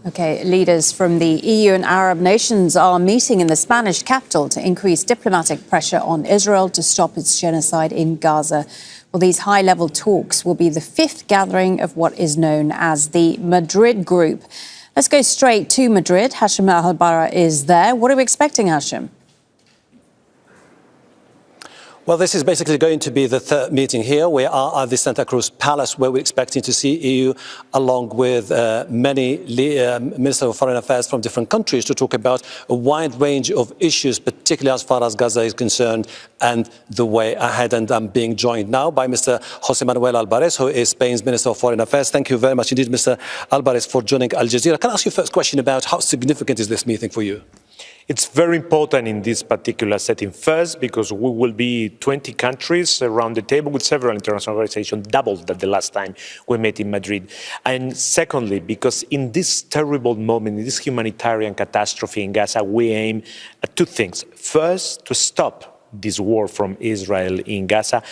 Okay, leaders from the EU and Arab nations are meeting in the Spanish capital to increase diplomatic pressure on Israel to stop its genocide in Gaza. Well, these high-level talks will be the fifth gathering of what is known as the Madrid Group. Let's go straight to Madrid. Hashem Ahelbarra is there. What are we expecting, Hashem? Well, this is basically going to be the third meeting here. We are at the Santa Cruz Palace, where we're expecting to see EU, along with many ministers of foreign affairs from different countries, to talk about a wide range of issues, particularly as far as Gaza is concerned, and the way ahead. And I'm being joined now by Mr. José Manuel Álvarez, who is Spain's Minister of Foreign Affairs. Thank you very much indeed, Mr. Álvarez, for joining Al Jazeera. Can I ask you first question about how significant is this meeting for you? It's very important in this particular setting. First, because we will be 20 countries around the table with several international organizations, double that the last time we met in Madrid. And secondly, because in this terrible moment, in this humanitarian catastrophe in Gaza, we aim at two things. First, to stop this war from Israel in Gaza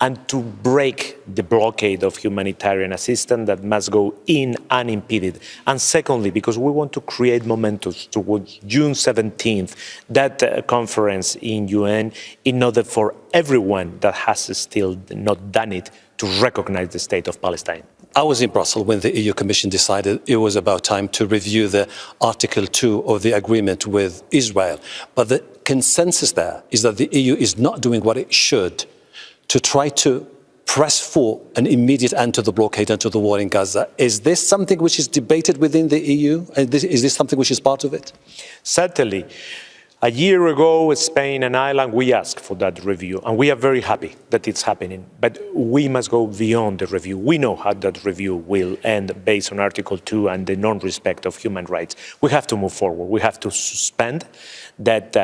and to break the blockade of humanitarian assistance that must go in unimpeded. And secondly, because we want to create momentum towards June 17th, that conference in UN, in order for everyone that has still not done it to recognize the state of Palestine. I was in Brussels when the EU Commission decided it was about time to review the Article 2 of the agreement with Israel. But the consensus there is that the EU is not doing what it should to try to press for an immediate end to the blockade and to the war in Gaza. Is this something which is debated within the EU? Is this something which is part of it? Certainly. A year ago, Spain and Ireland, we asked for that review, and we are very happy that it's happening. But we must go beyond the review. We know how that review will end based on Article 2 and the non-respect of human rights. We have to move forward. We have to suspend that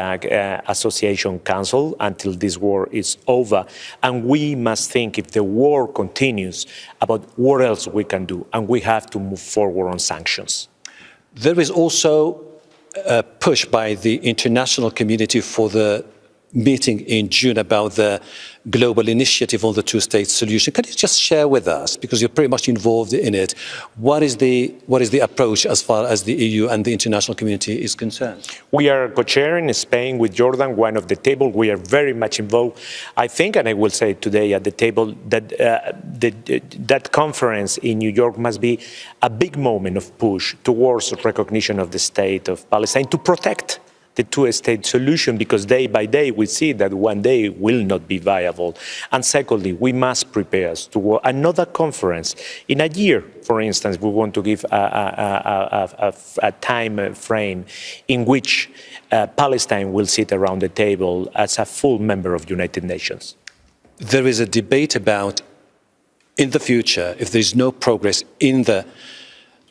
association council until this war is over. And we must think, if the war continues, about what else we can do. And we have to move forward on sanctions. There is also a push by the international community for the meeting in June about the global initiative on the two-state solution. Can you just share with us, because you're pretty much involved in it, what is the approach as far as the EU and the international community is concerned? We are co-chairing Spain with Jordan, one of the table. We are very much involved. I think, and I will say today at the table, that that conference in New York must be a big moment of push towards recognition of the state of Palestine to protect the two-state solution, because day by day we see that one day will not be viable. And secondly, we must prepare us to another conference. In a year, for instance, we want to give a time frame in which Palestine will sit around the table as a full member of the United Nations. There is a debate about, in the future, if there is no progress in the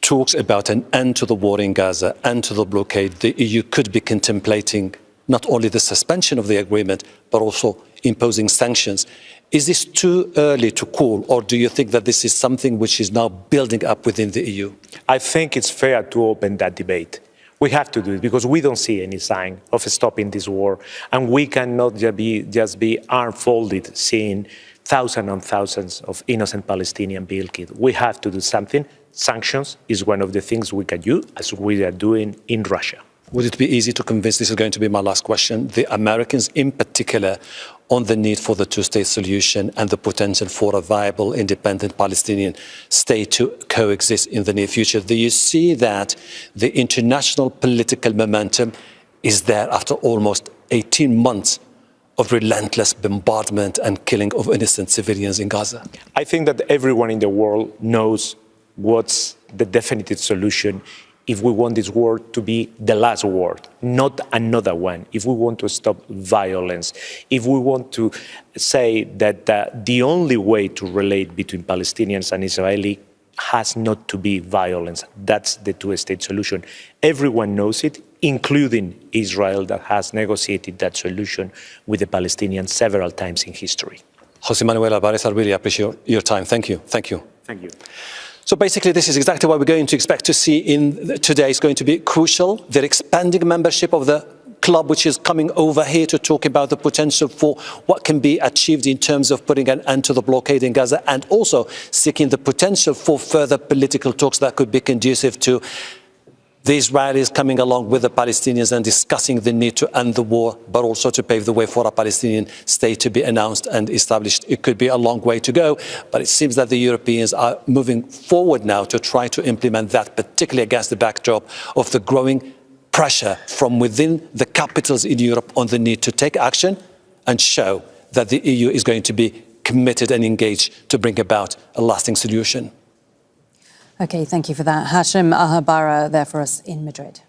talks about an end to the war in Gaza, end to the blockade, the EU could be contemplating not only the suspension of the agreement, but also imposing sanctions. Is this too early to call, or do you think that this is something which is now building up within the EU? I think it's fair to open that debate. We have to do it because we don't see any sign of stopping this war, and we cannot just be arm-folded seeing thousands and thousands of innocent Palestinians being killed. We have to do something. Sanctions is one of the things we can do, as we are doing in Russia. Would it be easy to convince, this is going to be my last question, the Americans in particular on the need for the two-state solution and the potential for a viable, independent Palestinian state to coexist in the near future? Do you see that the international political momentum is there after almost 18 months of relentless bombardment and killing of innocent civilians in Gaza? I think that everyone in the world knows what's the definitive solution if we want this war to be the last war, not another one. If we want to stop violence, if we want to say that the only way to relate between Palestinians and Israelis has not to be violence, that's the two-state solution. Everyone knows it, including Israel, that has negotiated that solution with the Palestinians several times in history. José Manuel Álvarez, I really appreciate your time. Thank you. Thank you. Thank you. So basically, this is exactly what we're going to expect to see in today. It's going to be crucial. They're expanding membership of the club, which is coming over here to talk about the potential for what can be achieved in terms of putting an end to the blockade in Gaza, and also seeking the potential for further political talks that could be conducive to the Israelis coming along with the Palestinians and discussing the need to end the war, but also to pave the way for a Palestinian state to be announced and established. It could be a long way to go, but it seems that the Europeans are moving forward now to try to implement that, particularly against the backdrop of the growing pressure from within the capitals in Europe on the need to take action and show that the EU is going to be committed and engaged to bring about a lasting solution. OK, thank you for that. Hashem Ahelbarra there for us in Madrid.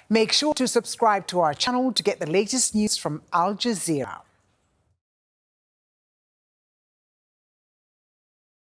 Make sure to subscribe to our channel to get the latest news from Al Jazeera.